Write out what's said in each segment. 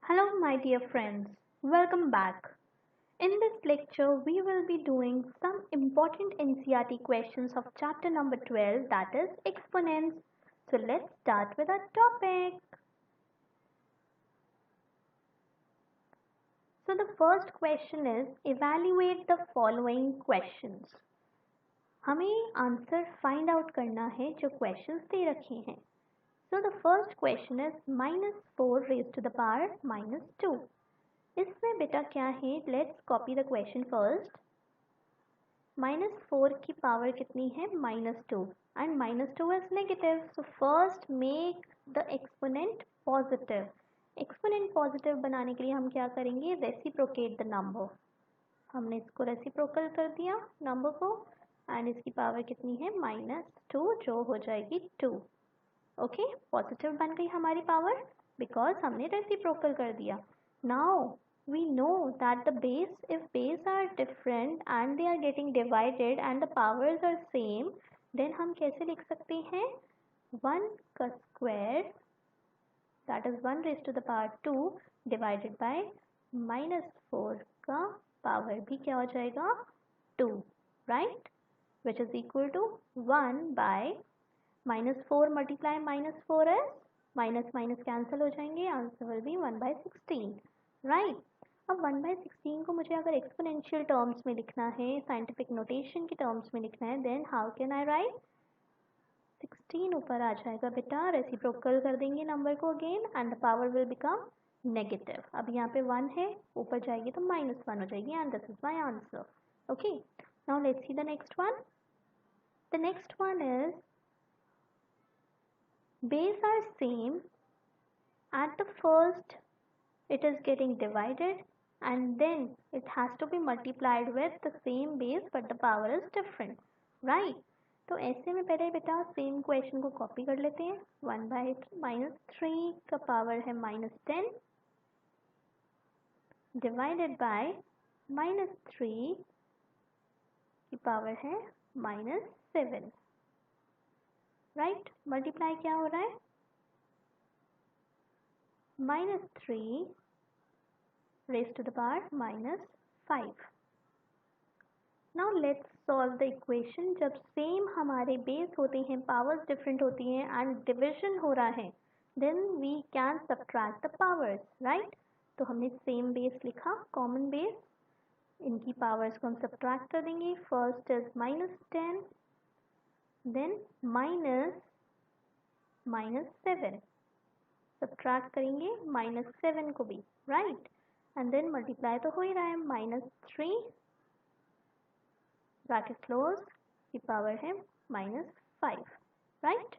Hello, my dear friends. Welcome back. In this lecture, we will be doing some important NCERT questions of chapter number 12, that is exponents. So let's start with our topic. So the first question is evaluate the following questions. हमें answer find out करना है जो questions दे रखे हैं. So the first question is -4 raised to the power -2. इसमें बेटा क्या है, let's copy the question first. -4 की पावर कितनी है? -2 and -2 is negative. So first make the exponent positive. Exponent positive बनाने के लिए हम क्या करेंगे? Reciprocate the number. हमने इसको रेसिप्रोकल कर दिया नंबर को एंड इसकी पावर कितनी है? -2 जो हो जाएगी 2. ओके, पॉजिटिव बन गई हमारी पावर बिकॉज हमने रेसिप्रोकल कर दिया. Now we know that the base, if base are different and they are getting divided and the powers are same, then हम कैसे लिख सकते हैं? 1 का square, that is 1 raised to the power 2 divided by -4 का power भी क्या हो जाएगा? 2, right? Which is equal to 1 by -4 multiply -4 is minus minus cancel हो जाएंगे. Answer will be 1/16, right? अब 1/16 को मुझे अगर एक्सपोनेंशियल टर्म्स में लिखना है, साइंटिफिक नोटेशन के टर्म्स में लिखना है, then how can I write? 16 ऊपर आ जाएगा बेटा, रेसिप्रोकल कर देंगे नंबर को again and the power will become negative. अब यहाँ पे 1 है, ऊपर जाएगी तो -1 हो जाएगी and this is my answer. Okay, now let's see the next one. The next one is base are same, at the first it is getting divided and then it has to be multiplied with the same base but the power is different, right? तो ऐसे में पहले बेटा same question को copy कर लेते हैं. 1/-3 का पावर है -10 डिवाइडेड बाय -3 की पावर है -7, राइट? मल्टीप्लाई क्या हो रहा है? -3 raised to the power -5. Now let's solve the equation. जब सेम हमारे बेस होते हैं, पावर्स डिफरेंट होती हैं एंड डिविजन हो रहा है, then we can subtract the powers, right? तो हमने सेम बेस लिखा, कॉमन बेस, इनकी पावर्स को हम सब्ट्रैक्ट कर देंगे. फर्स्ट इज -10, देन -7, सब्ट्रैक्ट करेंगे -7 को भी, राइट? एंड देन मल्टीप्लाई तो हो ही रहा है, -3 ब्रैकेट क्लोज की पावर है -5, right?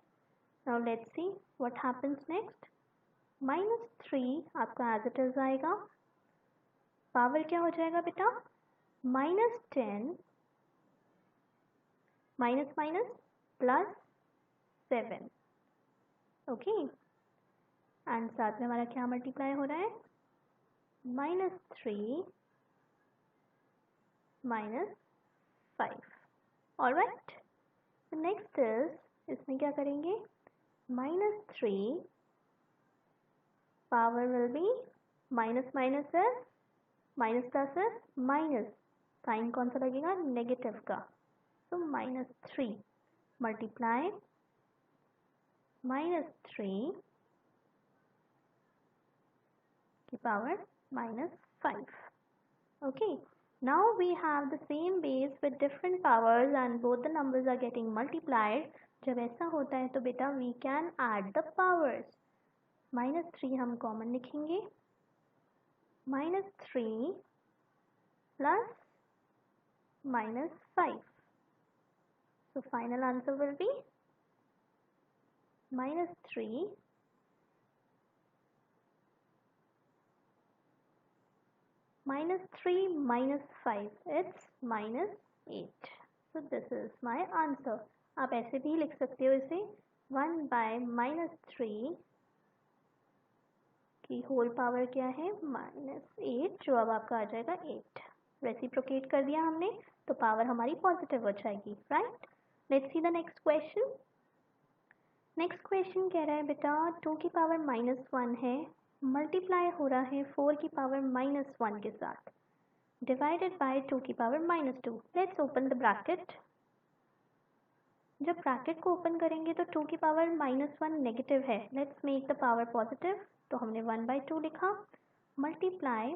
Now let's see what happens next. -3 आपका एज इट इज आएगा, पावर क्या हो जाएगा बेटा? -10 minus minus plus 7, okay, and साथ में हमारा क्या मल्टीप्लाई हो रहा है? -3 -5. ऑलराइट, नेक्स्ट इज, इसमें क्या करेंगे? -3 power will be minus minus is minus plus is minus, sign कौन सा लगेगा? नेगेटिव का. तो -3 मल्टीप्लाई -3 की power -5. Okay, now we have the same base with different powers and both the numbers are getting multiplied. जब ऐसा होता है तो बेटा we can add the powers. -3 हम कॉमन लिखेंगे, -3 plus -5. So final answer will be -3 -3 -5, it's -8. So this is my answer. आप ऐसे भी लिख सकते हो इसे, 1/-3 की होल पावर क्या है? -8, जो अब आपका आ जाएगा 8. रेसिप्रोकेट कर दिया हमने तो पावर हमारी पॉजिटिव हो जाएगी, right? Let's see the next question. Next question कह रहा है बेटा 2 की पावर -1 है मल्टीप्लाई हो रहा है 4 की पावर -1 के साथ, डिवाइडेड बाय 2 की power -2। Let's open the bracket. जब ब्रैकेट को ओपन करेंगे तो 2 की पावर -1 नेगेटिव है, let's make the power positive, तो हमने 1/2 लिखा। मल्टीप्लाई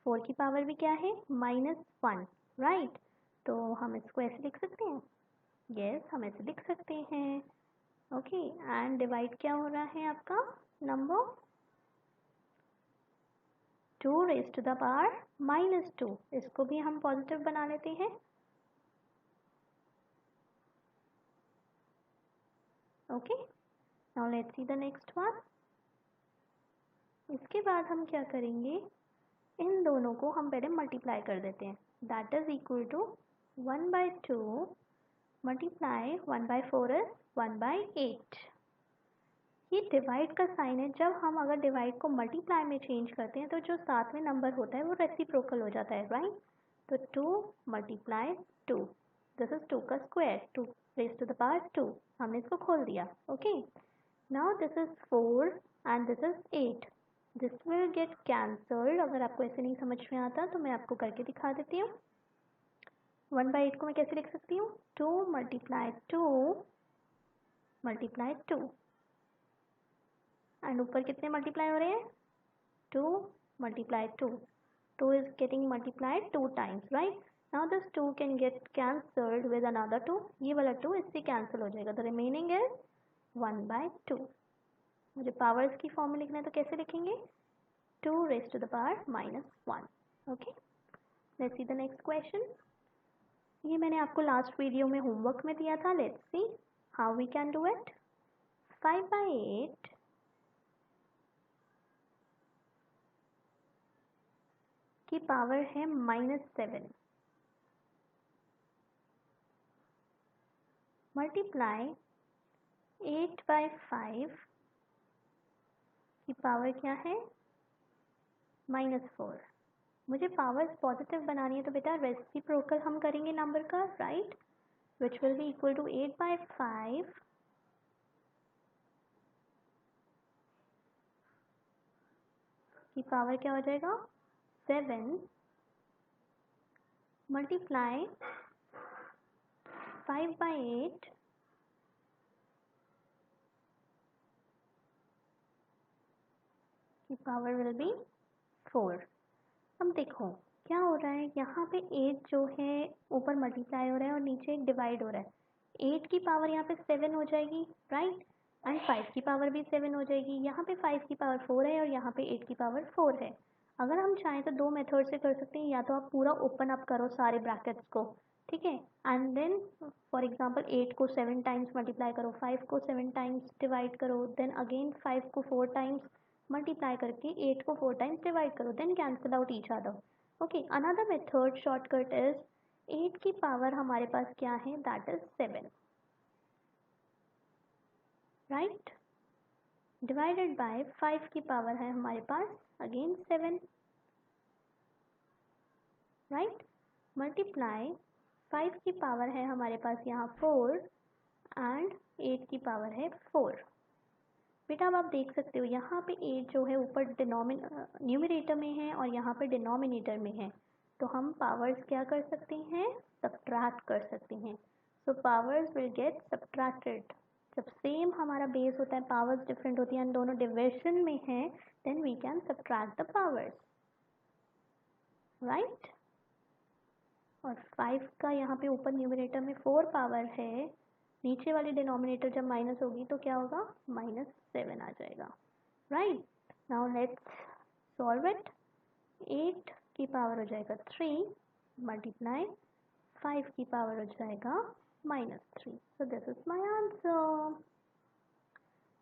4 की पावर भी क्या है, -1, राइट। तो हम इसको ऐसे लिख सकते हैं, यस हम ऐसे लिख सकते हैं, ओके। एंड डिवाइड क्या हो रहा है आपका number 2 raised to the power -2, इसको भी हम पॉजिटिव बना लेते हैं, okay. Now let's see the next one. इसके बाद हम क्या करेंगे, इन दोनों को हम पहले मल्टीप्लाई कर देते हैं, that is equal to 1/2 multiply 1/4 is 1/8। ये डिवाइड का साइन है, जब हम अगर डिवाइड को मल्टीप्लाई में चेंज करते हैं तो जो साथ में नंबर होता है वो रेसिप्रोकल हो जाता है, राइट। तो 2 मल्टीप्लाई 2, दिस इज 2 का स्क्वायर, 2 रेज टू द पावर 2, हमने इसको खोल दिया, okay. Now this is 4 and this is 8, this will get cancelled. अगर आपको ऐसे नहीं समझ में आता तो मैं आपको करके दिखा देती हूँ। 1/8 को मैं कैसे लिख सकती हूँ, 2 मल्टीप्लाई 2 मल्टीप्लाई 2, एंड ऊपर कितने मल्टीप्लाई हो रहे हैं, 2 multiply 2, 2 is getting multiplied 2 times, right? Now this 2 can get cancelled with another 2, ये वाला 2 इससे कैंसिल हो जाएगा, the remaining is 1/2। मुझे पावर्स की फॉर्म में लिखना है तो कैसे लिखेंगे, 2 raised to the power -1, okay। Let's see the next question। ये मैंने आपको लास्ट वीडियो में होमवर्क में दिया था, let's see how we can do it। 5/8 की पावर है -7, मल्टीप्लाई 8/5 की पावर क्या है, -4। मुझे पावर्स पॉजिटिव बनानी है तो बेटा रेसिप्रोकल हम करेंगे नंबर का, right, which will be equal to 8/5 की पावर क्या हो जाएगा, 7 मल्टीप्लाई 5/8 की पावर विल बी 4। अब देखो क्या हो रहा है, यहाँ पे 8 जो है ऊपर मल्टीप्लाई हो रहा है और नीचे डिवाइड हो रहा है। 8 की पावर यहाँ पे 7 हो जाएगी, राइट, एंड 5 की पावर भी 7 हो जाएगी। यहाँ पे 5 की पावर 4 है और यहाँ पे 8 की पावर 4 है। अगर हम चाहें तो दो मेथड से कर सकते हैं, या तो आप पूरा ओपन अप करो सारे ब्रैकेट्स को, ठीक है, एंड देन फॉर एग्जांपल 8 को 7 टाइम्स मल्टीप्लाई करो, 5 को 7 टाइम्स डिवाइड करो, देन अगेन 5 को 4 टाइम्स मल्टीप्लाई करके 8 को 4 टाइम्स डिवाइड करो, then cancel out each other, okay. Another method shortcut is 8 की पावर हमारे पास क्या है, that is 7, right, divided by 5 की पावर है हमारे पास अगेन 7, राइट, मल्टीप्लाई 5 की पावर है हमारे पास यहाँ 4 एंड 8 की पावर है 4। बेटा अब आप देख सकते हो यहाँ पे 8 जो है ऊपर न्यूमरेटर में है और यहाँ पे डिनोमिनेटर में है, तो हम पावर्स क्या कर सकते हैं, सब्ट्रैक्ट कर सकते हैं। सो पावर्स विल गेट सब्ट्रैक्टेड। जब सेम हमारा बेस होता है, पावर्स डिफरेंट होती हैं, दोनों डिविजन में है, then we can subtract the powers, right. और 5 का यहाँ पे ऊपर न्यूमरेटर में 4 पावर है, नीचे वाली डिनोमिनेटर जब माइनस होगी तो क्या होगा, -7 आ जाएगा, right. Now let's solve it. 8 की पावर हो जाएगा 3 मल्टीप्लाई 5 की पावर हो जाएगा -3। So this is my answer.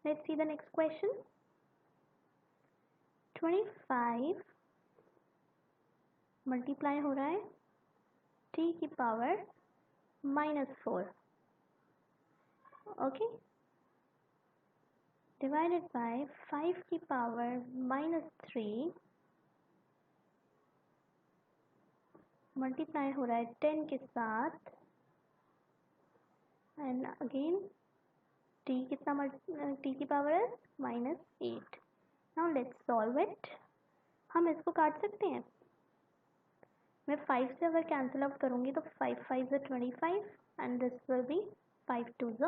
Let's see the next question. 25 multiply हो रहा है t की पावर -4, ओके, डिवाइडेड बाय 5 की पावर -3 मल्टीप्लाई हो रहा है 10 के साथ, एंड अगेन t कितना t की पावर है -8। Now let's solve it. हम इसको काट सकते हैं। मैं 5 से अगर कैंसिल आउट करूँगी तो 5 5 is 25 and this will B 5 2 is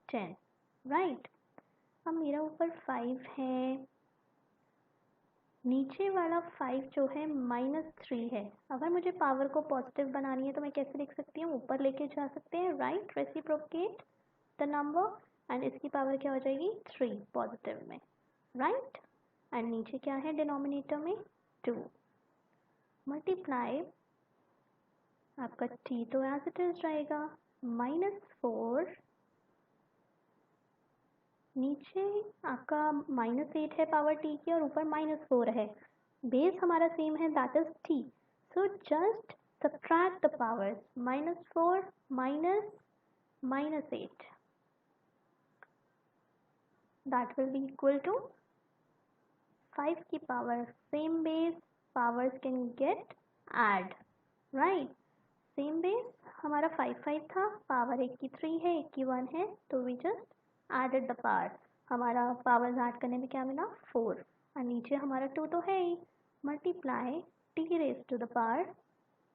10, right. अब मेरा ऊपर 5 है, नीचे वाला 5 जो है -3 है। अगर मुझे पावर को पॉजिटिव बनानी है तो मैं कैसे लिख सकती हूँ, ऊपर लेके जा सकते हैं, right. Reciprocate the number and इसकी पावर क्या हो जाएगी 3 पॉजिटिव में, राइट। एंड नीचे क्या है डिनोमिनेटर में 2 मल्टीप्लाई आपका t तो एज इट इज रहेगा -4, नीचे आपका -8 है पावर t की और ऊपर -4 है। बेस हमारा सेम है that is t, so just subtract the powers, -4 -8 that will be equal to 5 की power, same base, powers can get add, right. Same base हमारा 5 5 था, पावर एक की 3 है, एक की 1 है, तो we just added the power. हमारा पावर्स ऐड करने में क्या मिला 4, और नीचे हमारा 2 तो है ही, multiply t raise to the power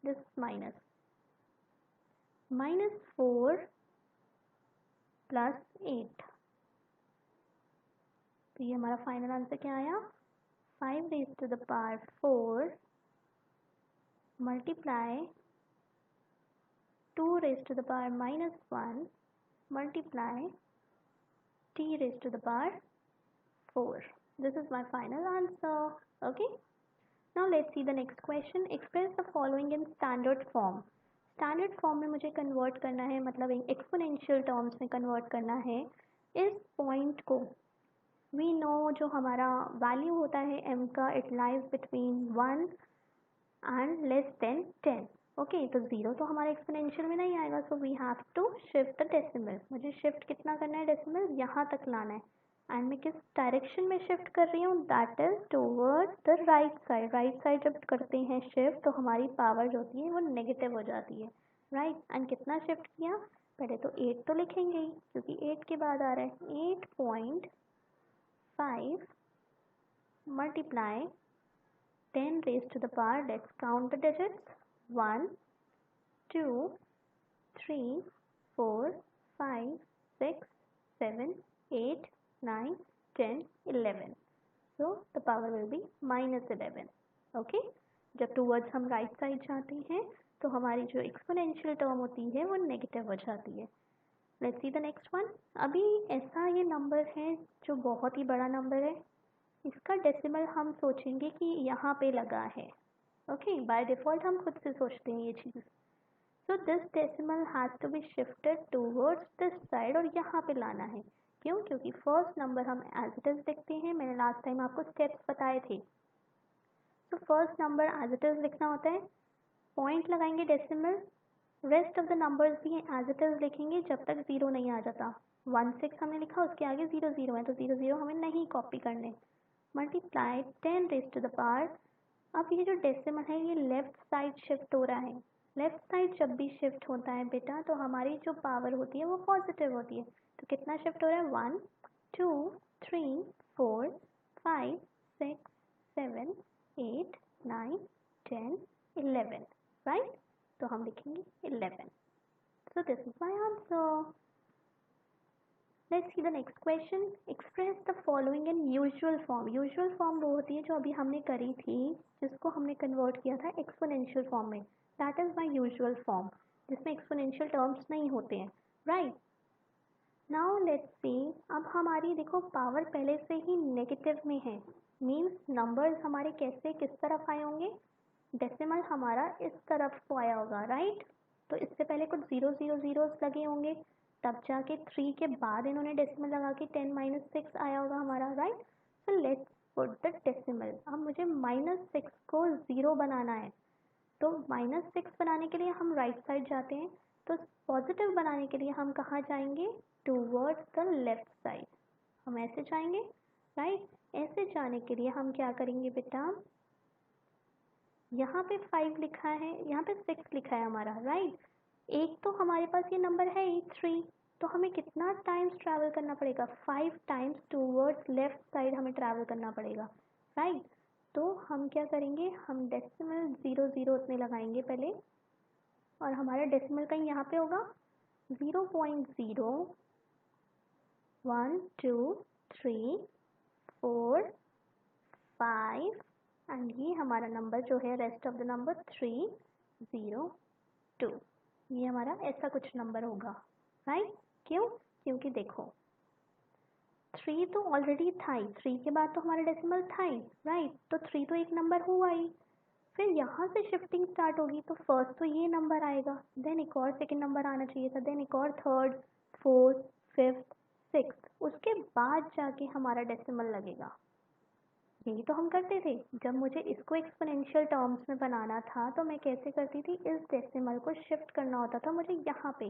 this -4 plus 8, तो ये हमारा फाइनल आंसर क्या आया 5 raise to the power 4 multiply 2 raised to the power -1 multiply t raised to the power 4. This is my final answer. Okay. Now let's see the next question. Express the following in standard form. Standard form में मुझे convert करना है, मतलब exponential terms में convert करना है इस point को। We know जो हमारा value होता है m का, it lies between 1 and less than 10. Okay तो 0 तो हमारे एक्सपोनेंशियल में नहीं आएगा, so we have to shift the decimal. मुझे शिफ्ट कितना करना है डेसिमल, यहाँ तक लाना है। एंड मैं किस डायरेक्शन में शिफ्ट कर रही हूँ, that is towards the right side. Right side जब करते हैं शिफ्ट तो हमारी पावर जो होती है वो नेगेटिव हो जाती है, राइट। एंड कितना शिफ्ट किया, पहले तो 8 तो लिखेंगे ही क्योंकि 8 के बाद आ रहा है, 8.5 multiply 10 raised to the power, let's count the digits, 1 2 3 4 5 6 7 8 9 10 11, so the power will be -11. okay, जब टूवर्ड्स हम राइट साइड जाते हैं तो हमारी जो एक्सपोनेंशियल टर्म होती है वो नेगेटिव हो जाती है। Let's see the next one. अभी ऐसा ये नंबर है जो बहुत ही बड़ा नंबर है, इसका डेसिमल हम सोचेंगे कि यहाँ पे लगा है। ओके, बाय डिफ़ॉल्ट हम खुद से सोचते हैं ये चीज़। So this decimal has to be shifted towards this side और यहाँ पे लाना है। क्यों, क्योंकि फर्स्ट नंबर हम एज इट इज़ लिखते हैं, मैंने लास्ट टाइम आपको स्टेप्स बताए थे। तो first number as it is लिखना होता है, पॉइंट लगाएंगे decimal, rest of the numbers भी एज इट इज़ लिखेंगे जब तक 0 नहीं आ जाता। 1 6 हमने लिखा, उसके आगे 0 0 है तो 0 0 हमें नहीं कॉपी करने। Multiply 10 raise to the power, अब ये जो डेसिमल है ये लेफ्ट साइड शिफ्ट हो रहा है। लेफ्ट साइड जब भी शिफ्ट होता है बेटा तो हमारी जो पावर होती है वो पॉजिटिव होती है। तो कितना शिफ्ट हो रहा है, 1 2 3 4 5 6 7 8 9 10 11, राइट। तो हम लिखेंगे 11। So this is my answer. Let's see the next question. Express the following in usual form. Usual form वो होती है जो अभी हमने करी थी, जिसको हमने convert किया था exponential form में. That is my usual form, जिसमें exponential terms नहीं होते हैं, right? Now let's see. अब हमारी देखो पावर पहले से ही negative में है, means numbers हमारे कैसे किस तरफ आए होंगे, डेसिमल हमारा इस तरफ को आया होगा, राइट। तो इससे पहले कुछ 0 0 zeros लगे होंगे, तब जाके 3 के बाद इन्होंने डेसिमल लगा के 10 - 6 आया होगा हमारा, right. So let's put the decimal. अब मुझे -6 को 0 बनाना है, तो -6 बनाने के लिए हम राइट साइड जाते हैं, तो पॉजिटिव बनाने के लिए हम कहाँ जाएंगे, टूवर्ड्स द लेफ्ट साइड। हम ऐसे जाएंगे, राइट। ऐसे जाने के लिए हम क्या करेंगे बेटा, यहाँ पे 5 लिखा है, यहाँ पे 6 लिखा है हमारा, राइट। एक तो हमारे पास ये नंबर है ही 3, तो हमें कितना टाइम्स ट्रैवल करना पड़ेगा, 5 टाइम्स टूवर्ड्स लेफ्ट साइड हमें ट्रैवल करना पड़ेगा, राइट। तो हम क्या करेंगे, हम डेसिमल 0 0 उतने लगाएंगे पहले, और हमारा डेसिमल कहीं यहाँ पे होगा 0.0 1 2 3 4 5 एंड ये हमारा नंबर जो है रेस्ट ऑफ द नंबर 302, ये हमारा ऐसा कुछ नंबर होगा, राइट। क्यों, क्योंकि देखो 3 तो ऑलरेडी था ही, 3 के बाद तो हमारा डेसिमल था ही, राइट। तो 3 तो एक नंबर हुआ ही, फिर यहाँ से शिफ्टिंग स्टार्ट होगी, तो फर्स्ट तो ये नंबर आएगा, देन एक और सेकंड नंबर आना चाहिए था, देन एक और थर्ड, फोर्थ, फिफ्थ, सिक्स्थ, उसके बाद जाके हमारा डेसिमल लगेगा। यही तो हम करते थे, जब मुझे इसको एक्सपोनेंशियल टर्म्स में बनाना था तो मैं कैसे करती थी, इस डेसिमल को शिफ्ट करना होता था मुझे यहाँ पे,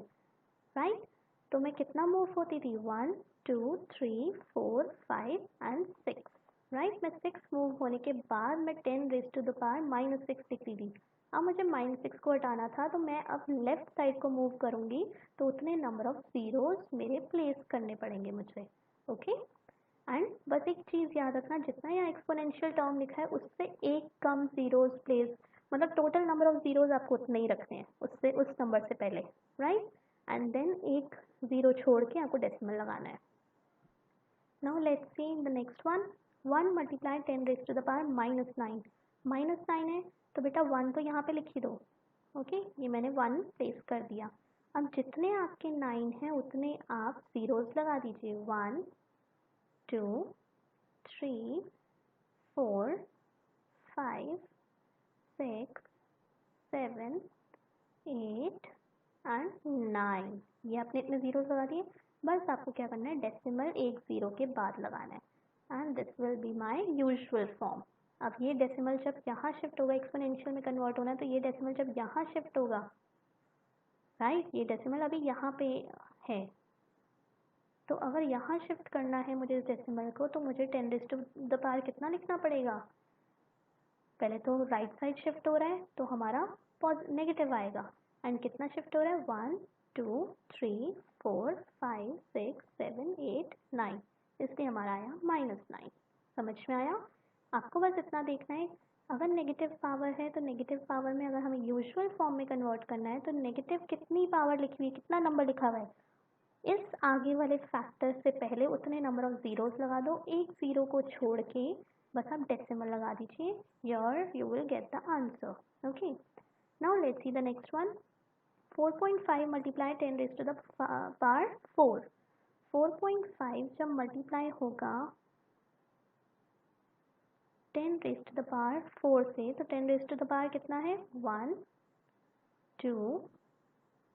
राइट। तो मैं कितना मूव होती थी, 1 2 3 4 5 एंड 6, राइट। मैं 6 मूव होने के बाद मैं 10 रेज़ टू द पावर -6 लिखती थी। अब मुझे -6 को हटाना था, तो मैं अब लेफ्ट साइड को मूव करूँगी, तो उतने नंबर ऑफ ज़ीरोज़ मेरे प्लेस करने पड़ेंगे मुझे, ओके। एंड बस एक चीज़ याद रखना, जितना यहाँ एक्सपोनेंशियल टर्म लिखा है उससे एक कम ज़ीरोज़ प्लेस, मतलब टोटल नंबर ऑफ ज़ीरोज़ आपको उतने ही रखने हैं, उससे उस नंबर से पहले, राइट। एंड देन एक ज़ीरो छोड़ के आपको डेसिमल लगाना है। Now let's see the next one, 1 multiply 10 raise to the power -9, -9 है तो बेटा 1 तो यहाँ पे लिख ही दो, ओके। ये मैंने 1 प्लेस कर दिया। अब जितने आपके 9 हैं उतने आप ज़ीरोज़ लगा दीजिए, 1 2 3 4 5 6 7 8 एंड 9, ये आपने इतने ज़ीरो लगा दिए। बस आपको क्या करना है, डेसिमल एक ज़ीरो के बाद लगाना है, and this will be my usual form. अब ये डेसिमल जब यहाँ शिफ्ट होगा, एक्सपोनेंशियल में कन्वर्ट होना है, तो ये डेसिमल जब यहाँ शिफ्ट होगा, राइट, ये डेसिमल अभी यहाँ पे है, तो अगर यहाँ शिफ्ट करना है मुझे इस डेसिमल को, तो मुझे 10 रेज़ टू द पावर कितना लिखना पड़ेगा, पहले तो राइट साइड शिफ्ट हो रहा है तो हमारा नेगेटिव आएगा, एंड कितना शिफ्ट हो रहा है, 1 2 3 4 5 6 7 8 9, इसलिए हमारा आया -9। समझ में आया? आपको बस इतना देखना है, अगर नेगेटिव पावर है तो नेगेटिव पावर में अगर हमें यूजुअल फॉर्म में कन्वर्ट करना है, तो नेगेटिव कितनी पावर लिखी हुई है, कितना नंबर लिखा हुआ है, इस आगे वाले फैक्टर से पहले उतने नंबर ऑफ ज़ीरोज़ लगा दो, एक ज़ीरो को छोड़ के बस आप डेसिमल लगा दीजिए, your you will get the answer, okay. Now let's see the next one, 4.5 multiply 10 raise to the power 4, 4.5 जब मल्टीप्लाई होगा 10 रेज़ टू द पावर 4 से, तो 10 रेज़ टू द पावर कितना है, 1 2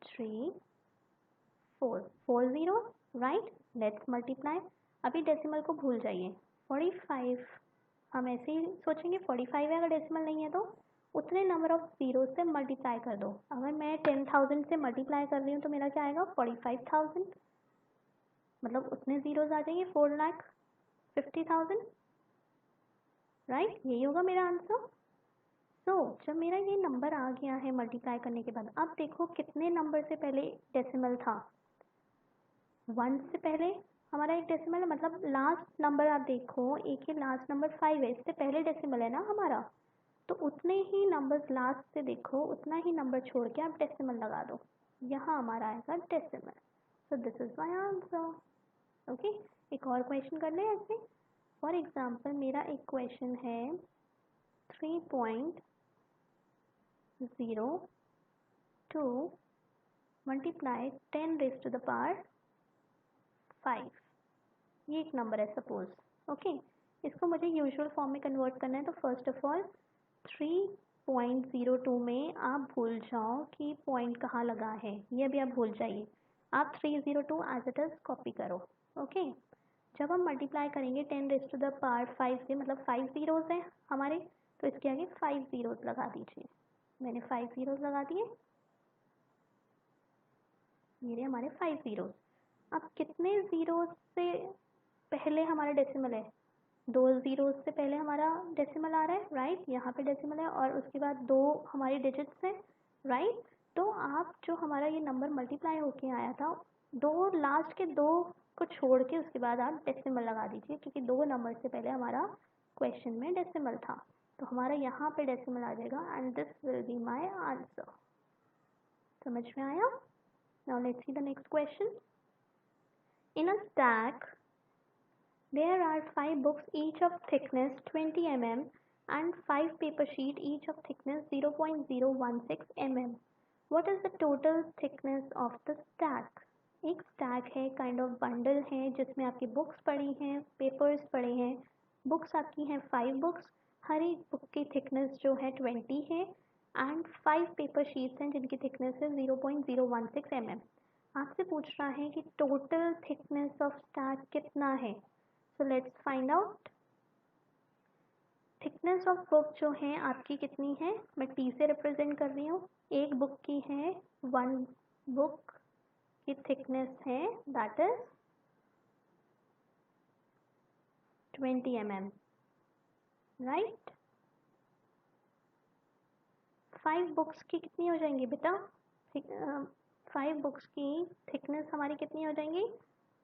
3 4 ज़ीरो, राइट। लेट्स मल्टीप्लाई, अभी decimal को भूल जाइए, 45 हम ऐसे ही सोचेंगे, 45 है, अगर डेसिमल नहीं है तो उतने नंबर ऑफ ज़ीरो से मल्टीप्लाई कर दो। अगर मैं 10,000 से मल्टीप्लाई कर रही हूँ तो मेरा क्या आएगा, 45,000, मतलब उतने ज़ीरोज़ आ जाएंगे, 4,50,000, राइट, यही होगा मेरा आंसर। तो जब मेरा ये नंबर आ गया है मल्टीप्लाई करने के बाद, अब देखो कितने नंबर से पहले डेसिमल था, 1 से पहले हमारा एक डेसिमल है, मतलब लास्ट नंबर आप देखो, एक ही लास्ट नंबर 5 है, इससे पहले डेसिमल है ना हमारा, तो उतने ही नंबर्स लास्ट से देखो, उतना ही नंबर छोड़ के आप डेसिमल लगा दो, यहाँ हमारा आएगा decimal. So this is my answer, okay. एक और क्वेश्चन कर ले ऐसे, फॉर एग्जाम्पल मेरा एक क्वेश्चन है 3.02 multiply 10 raise to the power 5, ये एक नंबर है सपोज, ओके। इसको मुझे यूजुअल फॉर्म में कन्वर्ट करना है, तो फर्स्ट ऑफ ऑल 3.02 में आप भूल जाओ कि पॉइंट कहाँ लगा है, ये भी आप भूल जाइए, आप 302 एज इट इज़ कॉपी करो, ओके। जब हम मल्टीप्लाई करेंगे 10 रेज़ टू द पावर 5 से, मतलब 5 ज़ीरोज़ हैं हमारे, तो इसके आगे 5 ज़ीरोज़ लगा दीजिए, मैंने 5 ज़ीरोज़ लगा दिए, मेरे हमारे 5 ज़ीरोज़। अब कितने ज़ीरो से पहले हमारा डेसिमल है, 2 ज़ीरो से पहले हमारा डेसिमल आ रहा है, राइट, यहाँ पे डेसिमल है, और उसके बाद 2 हमारी डिजिट्स हैं, राइट। तो आप जो हमारा ये नंबर मल्टीप्लाई होके आया था, दो लास्ट के दो को छोड़ के उसके बाद आप डेसिमल लगा दीजिए, क्योंकि 2 नंबर से पहले हमारा क्वेश्चन में डेसिमल था, तो हमारा यहाँ पे डेसिमल आ जाएगा and this will be my answer. समझ में आया? Now let's see the next question. In a stack there are 5 books each of thickness 20 mm and 5 paper sheet each of thickness 0.016 mm. What is the total thickness of the stack? एक stack है, kind of bundle है जिसमें आपकी books पड़ी हैं, papers पड़े हैं। Books आपकी हैं 5 बुक्स, हर एक बुक की थिकनेस जो है 20 है एंड 5 पेपर शीट्स हैं जिनकी थिकनेस है 0.016 mm। आपसे पूछ रहा है कि टोटल थिकनेस ऑफ स्टैक कितना है। So let's find out. Thickness of book जो है आपकी कितनी है, मैं टी से रिप्रेजेंट कर रही हूँ। एक बुक की है, 1 बुक की थिकनेस है that is 20 mm, right. 5 books की कितनी हो जाएंगी बेटा? 5 बुक्स की थिकनेस हमारी कितनी हो जाएंगी?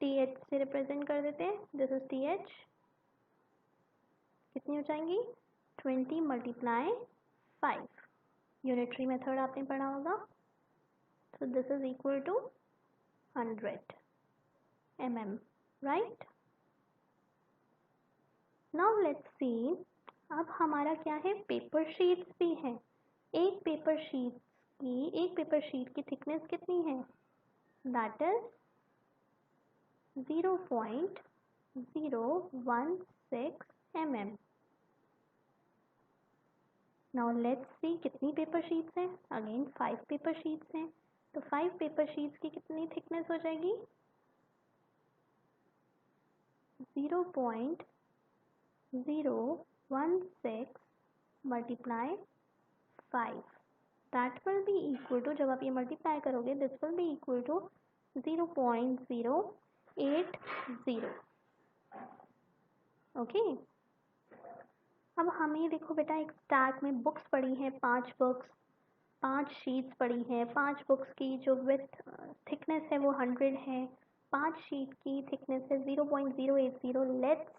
TH से रिप्रेजेंट कर देते हैं, दिस इज TH। कितनी हो जाएंगी? 20 मल्टीप्लाई 5, यूनिटरी मेथड आपने पढ़ा होगा। So this is equal to 100 mm, right? Now let's see, अब हमारा क्या है, पेपर शीट्स भी है। एक पेपर शीट की थिकनेस कितनी है? That is 0.016 mm। Now let's सी कितनी पेपर शीट्स हैं, अगेन 5 पेपर शीट्स हैं, तो 5 पेपर शीट्स की कितनी थिकनेस हो जाएगी? 0.016 multiply 5, that will be equal to, जब आप ये मल्टीप्लाई करोगे this will be equal to 0.080। Okay, अब हमें देखो बेटा, एक स्टैक में बुक्स पड़ी हैं 5 बुक्स, 5 शीट्स पड़ी हैं। 5 बुक्स की जो विथ थिकनेस है वो 100 है, 5 शीट की थिकनेस है 0.080। Let's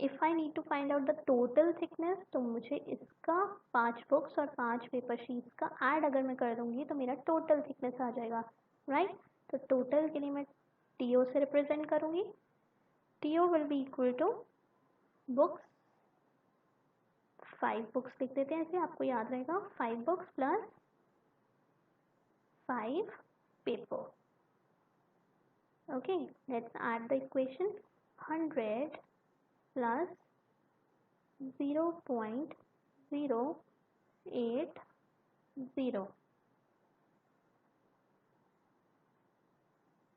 if I need to find out the total thickness, तो मुझे इसका 5 बुक्स और 5 पेपर शीट्स का ऐड अगर मैं कर दूंगी तो मेरा टोटल थिकनेस आ जाएगा, राइट। तो टोटल के लिए मैं TO से रिप्रेजेंट करूंगी। TO will be equal to books, 5 books लिख देते हैं ऐसे, आपको याद रहेगा, 5 books plus 5 paper. Okay, let's add the equation. 100 plus 0.080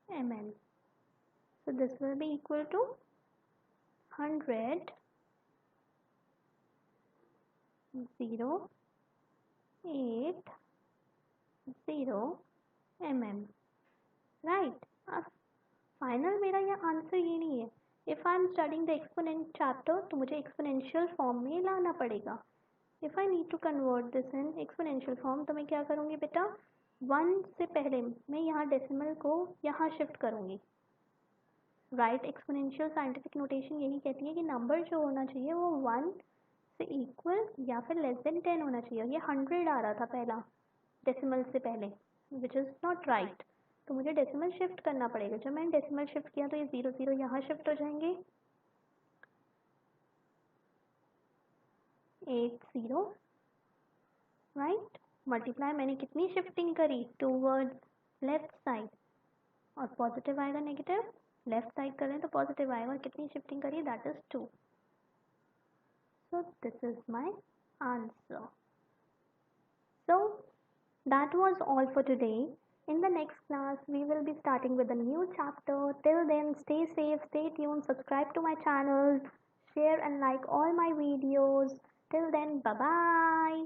mm. So this will be equal to 100 0.80 mm, right? अब फाइनल मेरा ये आंसर ये नहीं है। If I am studying the exponent chapter तो मुझे एक्सपोनेंशियल फॉर्म में लाना पड़ेगा। If I need to convert this in exponential form तो मैं क्या करूँगी बेटा, 1 से पहले मैं यहाँ डेसिमल को यहाँ शिफ्ट करूँगी, राइट। एक्सपोनेंशियल साइंटिफिक नोटेशन यही कहती है कि नंबर जो होना चाहिए वो 1 से इक्वल या फिर लेस देन 10 होना चाहिए। ये 100 आ रहा था पहला डेसिमल से पहले, विच इज़ नॉट राइट, तो मुझे डेसिमल शिफ्ट करना पड़ेगा। जब मैंने डेसिमल शिफ्ट किया तो ये 0 0 यहाँ शिफ्ट हो जाएंगे, 80, राइट। मल्टीप्लाई मैंने कितनी शिफ्टिंग करी, टूवर्ड्स लेफ्ट साइड, और पॉजिटिव आएगा नेगेटिव, लेफ्ट साइड कर रहे हैं तो पॉजिटिव आएगा, और कितनी शिफ्टिंग करी, that is 2। So this is my answer. So that was all for today. In the next class, we will be starting with a new chapter. Till then, stay safe, stay tuned, subscribe to my channel, share and like all my videos. Till then, bye bye.